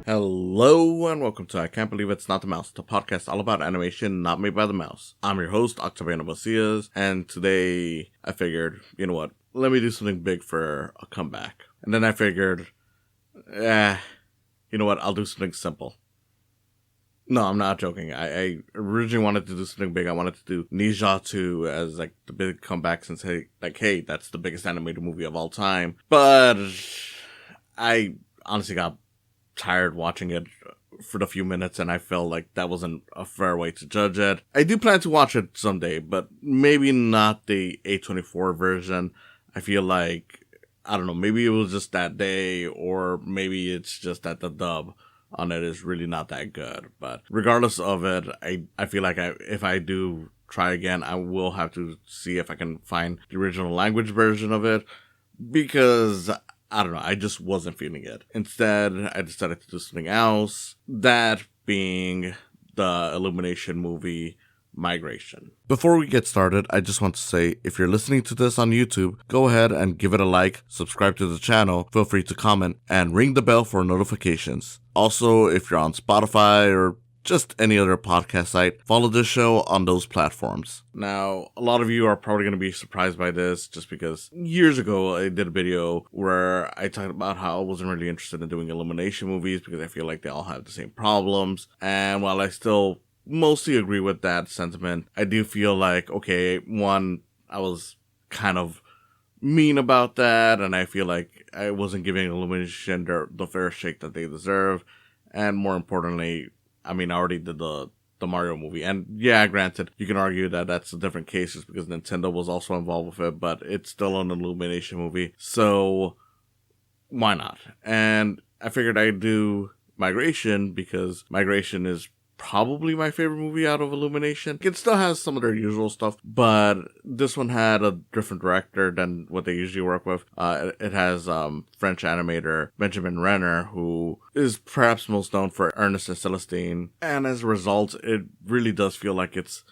Hello and welcome to I Can't Believe It's Not the Mouse, the podcast all about animation not made by the mouse. I'm your host, Octaviano, and today I figured, you know what, let me do something big for a comeback. And then I figured, you know what, I'll do something simple. No, I'm not joking. I originally wanted to do something big. I wanted to do Ninja 2 as like the big comeback since hey, that's the biggest animated movie of all time. But I honestly got tired watching it for the few minutes and I felt like that wasn't a fair way to judge it. I do plan to watch it someday, but maybe not the A24 version. I feel like, I don't know, maybe it was just that day or maybe it's just that the dub on it is really not that good. But regardless of it, I feel like if I do try again, I will have to see if I can find the original language version of it because I don't know, I just wasn't feeling it. Instead, I decided to do something else, that being the Illumination movie Migration. Before we get started, I just want to say, if you're listening to this on YouTube, go ahead and give it a like, subscribe to the channel, feel free to comment, and ring the bell for notifications. Also, if you're on Spotify or just any other podcast site, follow this show on those platforms. Now, a lot of you are probably going to be surprised by this just because years ago I did a video where I talked about how I wasn't really interested in doing Illumination movies because I feel like they all have the same problems. And while I still mostly agree with that sentiment, I do feel like, okay, one, I was kind of mean about that, and I feel like I wasn't giving Illumination the fair shake that they deserve. And more importantly, I mean, I already did the Mario movie. And yeah, granted, you can argue that that's a different case just because Nintendo was also involved with it, but it's still an Illumination movie. So why not? And I figured I'd do Migration because Migration is probably my favorite movie out of Illumination. It still has some of their usual stuff, but this one had a different director than what they usually work with. It has French animator Benjamin Renner, who is perhaps most known for Ernest and Celestine, and as a result, it really does feel like it's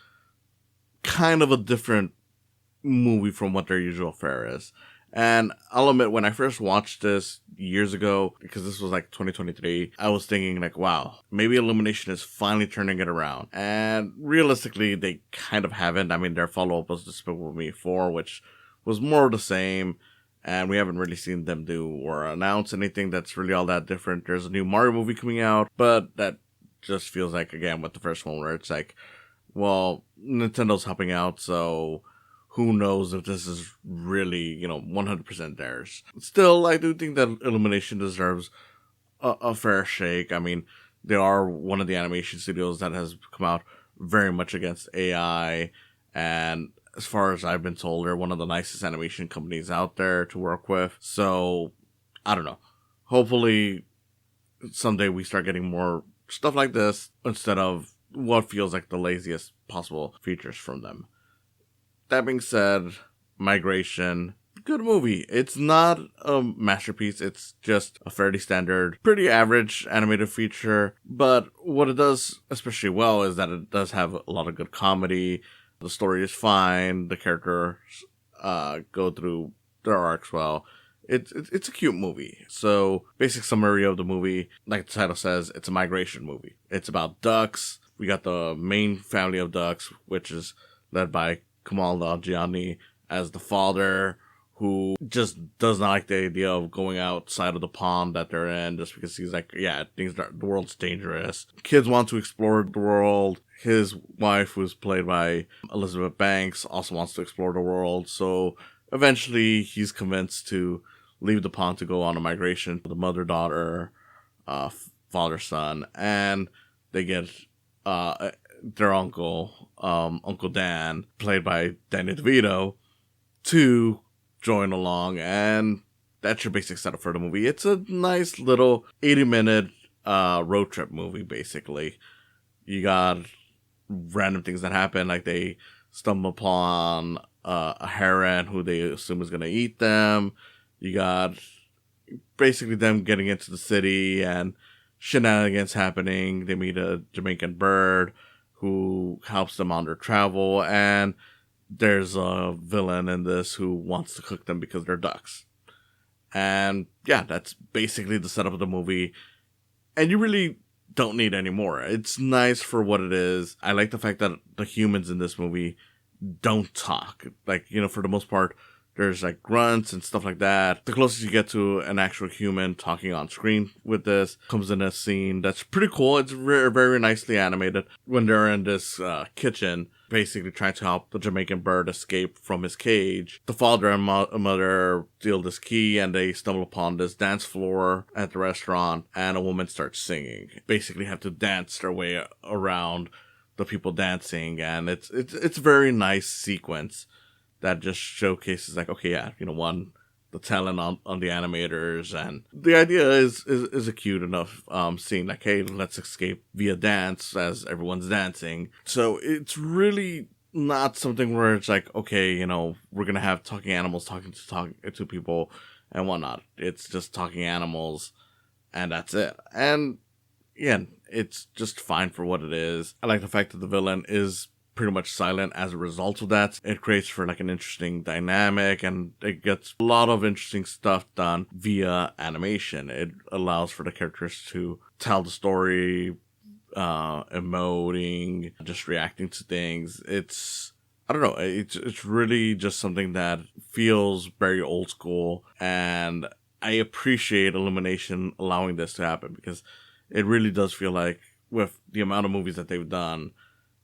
kind of a different movie from what their usual fare is. And I'll admit, when I first watched this years ago, because this was like 2023, I was thinking like, wow, maybe Illumination is finally turning it around. And realistically, they kind of haven't. I mean, their follow-up was Despicable Me 4, which was more of the same. And we haven't really seen them do or announce anything that's really all that different. There's a new Mario movie coming out, but that just feels like, again, with the first one, where it's like, well, Nintendo's helping out, so who knows if this is really, 100% theirs. Still, I do think that Illumination deserves a fair shake. I mean, they are one of the animation studios that has come out very much against AI. And as far as I've been told, they're one of the nicest animation companies out there to work with. So, I don't know. Hopefully, someday we start getting more stuff like this instead of what feels like the laziest possible features from them. That being said, Migration, good movie. It's not a masterpiece. It's just a fairly standard, pretty average animated feature. But what it does especially well is that it does have a lot of good comedy. The story is fine. The characters go through their arcs well. It's a cute movie. So, basic summary of the movie, like the title says, it's a migration movie. It's about ducks. We got the main family of ducks, which is led by Kamal Nanjiani as the father, who just does not like the idea of going outside of the pond that they're in just because he's like, the world's dangerous. Kids want to explore the world. His wife, who's played by Elizabeth Banks, also wants to explore the world. So eventually he's convinced to leave the pond to go on a migration. The mother-daughter, father-son, and they get their uncle, Uncle Dan, played by Danny DeVito, to join along, and that's your basic setup for the movie. It's a nice little 80-minute road trip movie, basically. You got random things that happen, like they stumble upon a heron who they assume is going to eat them. You got basically them getting into the city and shenanigans happening. They meet a Jamaican bird who helps them on their travel, and there's a villain in this who wants to cook them because they're ducks. And yeah, that's basically the setup of the movie. And you really don't need any more. It's nice for what it is. I like the fact that the humans in this movie don't talk. Like, for the most part, there's like grunts and stuff like that. The closest you get to an actual human talking on screen with this comes in a scene that's pretty cool. It's very, very nicely animated when they're in this kitchen, basically trying to help the Jamaican bird escape from his cage. The father and mother steal this key and they stumble upon this dance floor at the restaurant, and a woman starts singing. Basically have to dance their way around the people dancing, and it's a very nice sequence that just showcases like, okay, yeah, the talent on the animators, and the idea is a cute enough scene, like, hey, let's escape via dance as everyone's dancing. So it's really not something where it's like, okay, we're gonna have talking animals talking to people and whatnot. It's just talking animals, and that's it. And again, it's just fine for what it is. I like the fact that the villain is pretty much silent as a result of that. It creates for like an interesting dynamic, and it gets a lot of interesting stuff done via animation. It allows for the characters to tell the story, emoting, just reacting to things. I don't know, it's really just something that feels very old school, and I appreciate Illumination allowing this to happen, because it really does feel like, with the amount of movies that they've done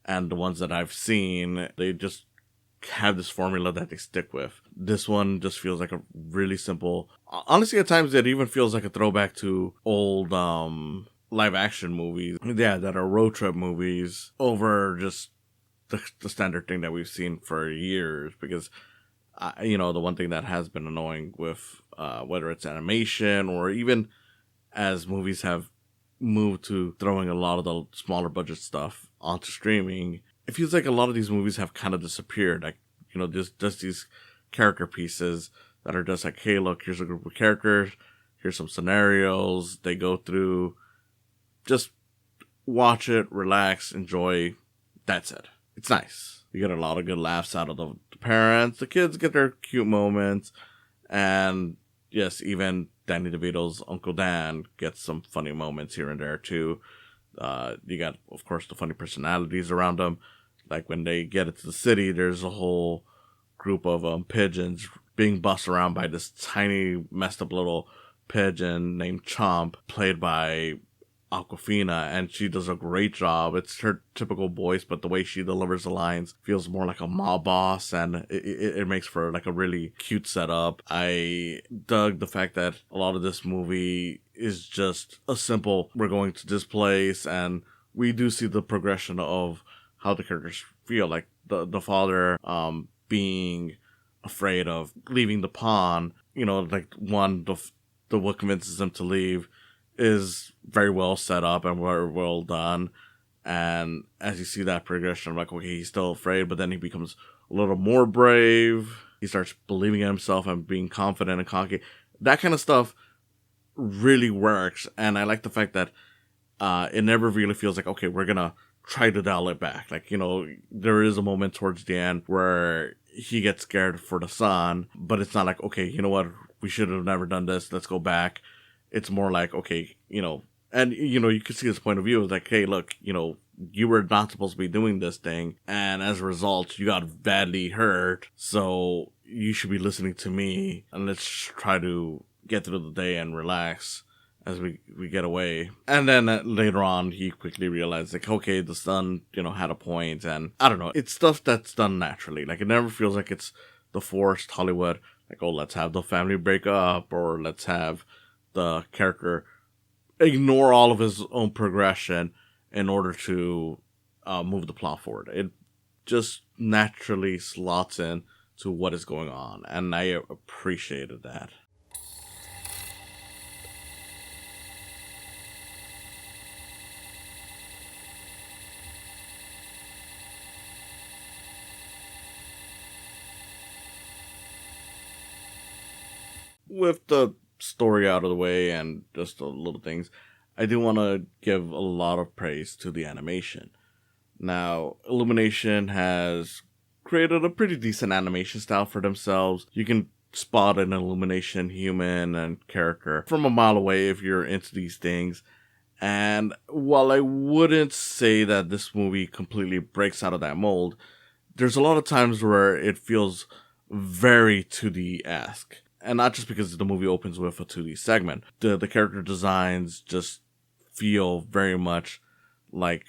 and the ones that I've seen, they just have this formula that they stick with. This one just feels like a really simple... Honestly, at times it even feels like a throwback to old live action movies. Yeah, that are road trip movies over just the standard thing that we've seen for years. Because, the one thing that has been annoying with whether it's animation or even as movies have moved to throwing a lot of the smaller budget stuff onto streaming, it feels like a lot of these movies have kind of disappeared. Like, just these character pieces that are just like, hey, look, here's a group of characters, here's some scenarios they go through, just watch it, relax, enjoy, that's it. It's nice. You get a lot of good laughs out of the parents, the kids get their cute moments, and yes, even Danny DeVito's Uncle Dan gets some funny moments here and there too. You got, of course, the funny personalities around them. Like when they get into the city, there's a whole group of pigeons being bussed around by this tiny, messed up little pigeon named Chomp, played by Aquafina, and she does a great job. It's her typical voice, but the way she delivers the lines feels more like a mob boss, and it makes for like a really cute setup. I dug the fact that a lot of this movie is just a simple, we're going to this place, and we do see the progression of how the characters feel. Like the father being afraid of leaving the pawn, like what convinces him to leave is very well set up and very well done. And as you see that progression, I'm like, okay, he's still afraid, but then he becomes a little more brave. He starts believing in himself and being confident and cocky. That kind of stuff really works. And I like the fact that it never really feels like, okay, we're gonna try to dial it back. Like, there is a moment towards the end where he gets scared for the son, but it's not like, okay, you know what, we should have never done this, let's go back. It's more like, okay, and, you can see his point of view. It's like, hey, look, you were not supposed to be doing this thing, and as a result, you got badly hurt, so you should be listening to me, and let's try to get through the day and relax as we get away. And then later on, he quickly realized, like, okay, the son, had a point, and I don't know, it's stuff that's done naturally. Like, it never feels like it's the forced Hollywood, like, oh, let's have the family break up, or let's have the character ignore all of his own progression in order to move the plot forward. It just naturally slots in to what is going on, and I appreciated that. With the story out of the way and just the little things, I do want to give a lot of praise to the animation. Now, Illumination has created a pretty decent animation style for themselves. You can spot an Illumination human and character from a mile away if you're into these things. And while I wouldn't say that this movie completely breaks out of that mold, there's a lot of times where it feels very 2D-esque. And not just because the movie opens with a 2D segment. The character designs just feel very much like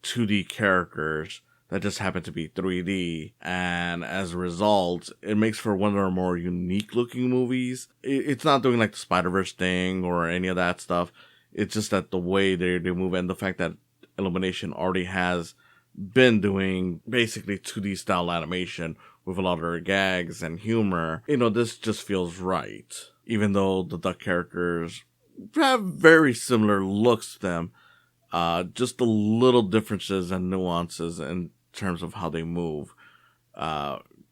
2D characters that just happen to be 3D, and as a result, it makes for one of our more unique looking movies. It's not doing like the Spider-Verse thing or any of that stuff. It's just that the way they move, and the fact that Illumination already has been doing basically 2D style animation with a lot of their gags and humor, this just feels right. Even though the duck characters have very similar looks to them, just the little differences and nuances in terms of how they move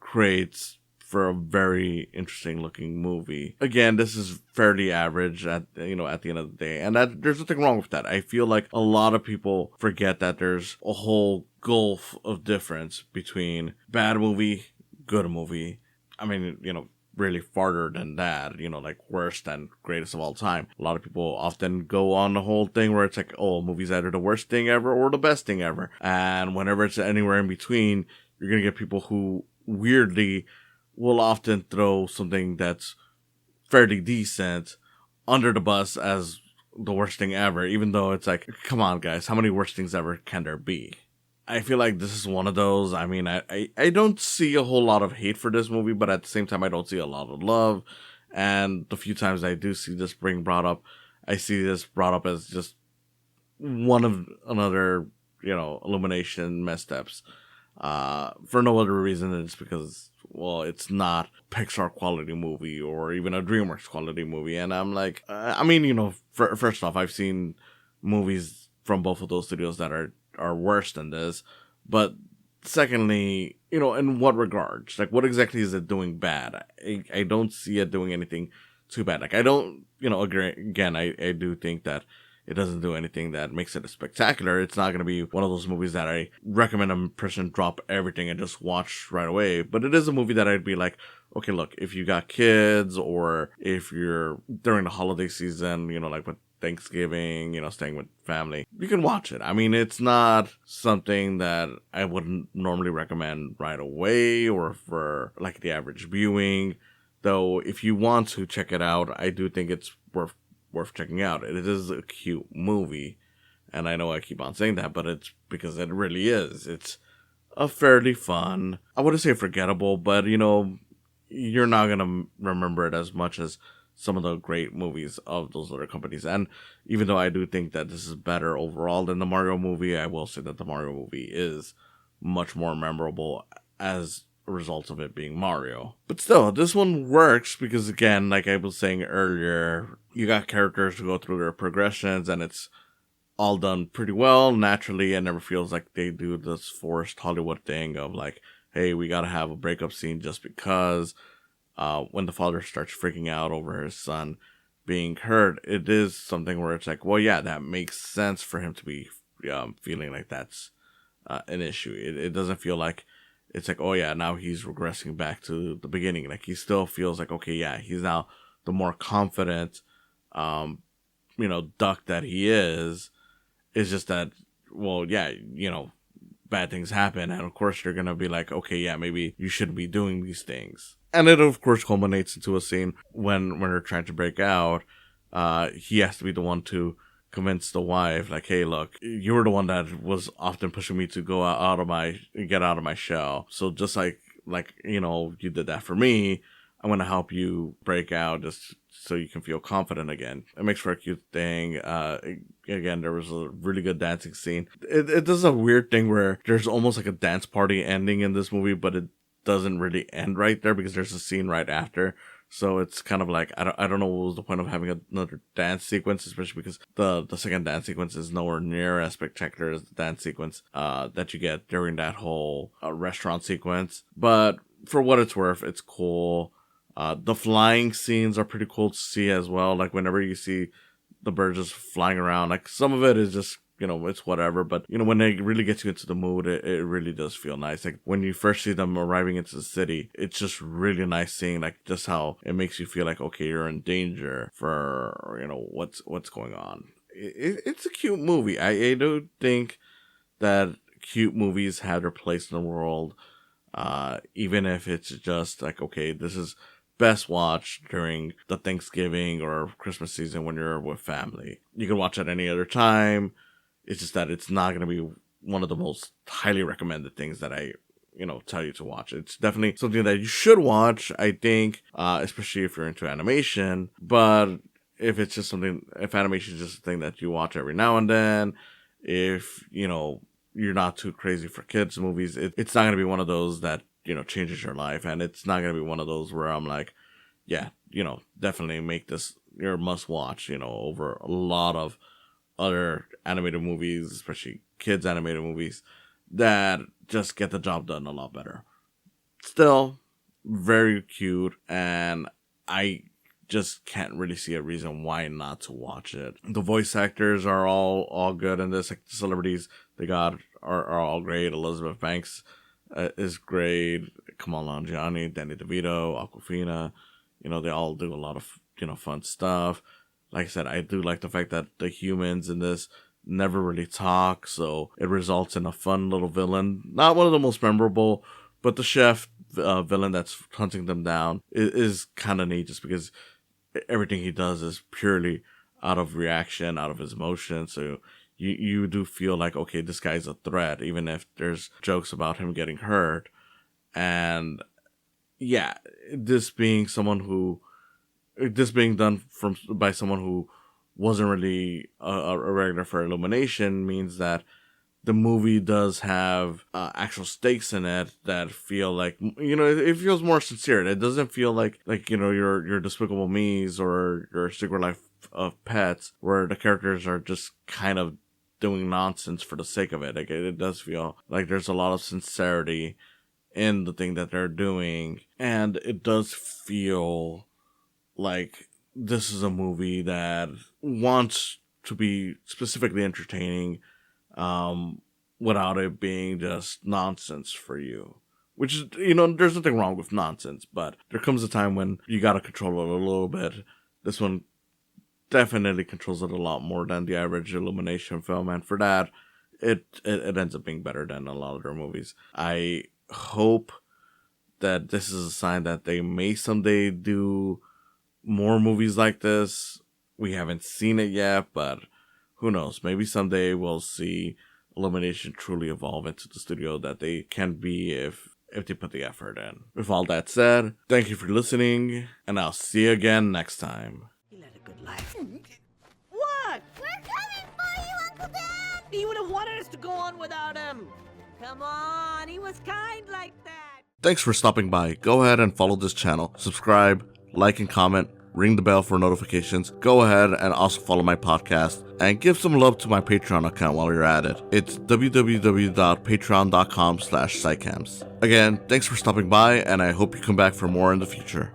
creates for a very interesting looking movie. Again, this is fairly average at the end of the day, and that there's nothing wrong with that. I feel like a lot of people forget that there's a whole gulf of difference between bad movie, good movie. I mean, really farther than that, like worst and greatest of all time. A lot of people often go on the whole thing where it's like, oh, a movie's either the worst thing ever or the best thing ever. And whenever it's anywhere in between, you're going to get people who weirdly will often throw something that's fairly decent under the bus as the worst thing ever, even though it's like, come on guys, how many worst things ever can there be? I feel like this is one of those. I mean, I don't see a whole lot of hate for this movie, but at the same time, I don't see a lot of love. And the few times I do see this being brought up, I see this brought up as just one of another, Illumination missteps. For no other reason than just because, well, it's not Pixar quality movie or even a DreamWorks quality movie. And I'm like, first off, I've seen movies from both of those studios that are worse than this, but secondly, in what regards? Like, what exactly is it doing bad? I don't see it doing anything too bad. Like, I don't, agree. Again, I do think that it doesn't do anything that makes it spectacular. It's not going to be one of those movies that I recommend a person drop everything and just watch right away, but it is a movie that I'd be like, okay, look, if you got kids or if you're during the holiday season, like with Thanksgiving, staying with family, you can watch it. I mean, it's not something that I wouldn't normally recommend right away or for like the average viewing, though if you want to check it out, I do think it's worth checking out. It is a cute movie, and I know I keep on saying that, but it's because it really is. It's a fairly fun, I wouldn't say forgettable, but you're not gonna remember it as much as some of the great movies of those other companies. And even though I do think that this is better overall than the Mario movie, I will say that the Mario movie is much more memorable as a result of it being Mario. But still, this one works because, again, like I was saying earlier, you got characters who go through their progressions and it's all done pretty well, naturally. It never feels like they do this forced Hollywood thing of like, hey, we gotta have a breakup scene just because. When the father starts freaking out over his son being hurt, it is something where it's like, well, yeah, that makes sense for him to be feeling like that's an issue. It doesn't feel like it's like, oh yeah, now he's regressing back to the beginning. Like, he still feels like, okay, yeah, he's now the more confident, duck that he is. It's just that, well, yeah, bad things happen, and of course you're gonna be like, okay, yeah, maybe you shouldn't be doing these things. And it of course culminates into a scene when they're trying to break out. He has to be the one to convince the wife, like, hey, look, you were the one that was often pushing me to get out of my shell. So just like you did that for me, I'm gonna help you break out just so you can feel confident again. It makes for a cute thing. Again, there was a really good dancing scene. It does a weird thing where there's almost like a dance party ending in this movie, but it doesn't really end right there because there's a scene right after. So it's kind of like, I don't know what was the point of having another dance sequence, especially because the second dance sequence is nowhere near as spectacular as the dance sequence that you get during that whole restaurant sequence. But for what it's worth, it's cool. The flying scenes are pretty cool to see as well. Like, whenever you see the birds just flying around, like, some of it is just, it's whatever. But, when they really get you into the mood, it really does feel nice. Like, when you first see them arriving into the city, it's just really nice seeing, like, just how it makes you feel like, okay, you're in danger for, what's going on. it's a cute movie. I do think that cute movies have their place in the world, even if it's just like, okay, this is best watched during the Thanksgiving or Christmas season when you're with family. You can watch it any other time. It's just that it's not going to be one of the most highly recommended things that I, tell you to watch. It's definitely something that you should watch, I think, especially if you're into animation. But if animation is just a thing that you watch every now and then, if, you're not too crazy for kids movies, it's not going to be one of those that, changes your life. And it's not going to be one of those where I'm like, yeah, definitely make this your must watch, over a lot of other animated movies, especially kids animated movies, that just get the job done a lot better. Still, very cute, and I just can't really see a reason why not to watch it. The voice actors are all good in this. Like, the celebrities they got are all great. Elizabeth Banks is great. Kamal Nanjiani, Danny DeVito, Awkwafina. They all do a lot of fun stuff. Like I said, I do like the fact that the humans in this never really talk, so it results in a fun little villain. Not one of the most memorable, but the chef villain that's hunting them down is kind of neat, just because everything he does is purely out of reaction, out of his emotion. So you do feel like, okay, this guy's a threat, even if there's jokes about him getting hurt. And yeah, this being done by someone who wasn't really a regular for Illumination means that the movie does have actual stakes in it that feel like, it feels more sincere. It doesn't feel like your Despicable Me's or your Secret Life of Pets, where the characters are just kind of doing nonsense for the sake of it. Like, it does feel like there's a lot of sincerity in the thing that they're doing, and it does feel like this is a movie that wants to be specifically entertaining, without it being just nonsense for you. Which is, there's nothing wrong with nonsense, but there comes a time when you gotta control it a little bit. This one definitely controls it a lot more than the average Illumination film, and for that, it ends up being better than a lot of their movies. I hope that this is a sign that they may someday do more movies like this. We haven't seen it yet, but who knows? Maybe someday we'll see Illumination truly evolve into the studio that they can be if they put the effort in. With all that said, thank you for listening, and I'll see you again next time. He led a good life. What? We're coming for you, Uncle Dan! He would have wanted us to go on without him. Come on, he was kind like that. Thanks for stopping by. Go ahead and follow this channel. Subscribe, like and comment, ring the bell for notifications. Go ahead and also follow my podcast and give some love to my Patreon account while you're at it. It's www.patreon.com/saicams. Again, thanks for stopping by, and I hope you come back for more in the future.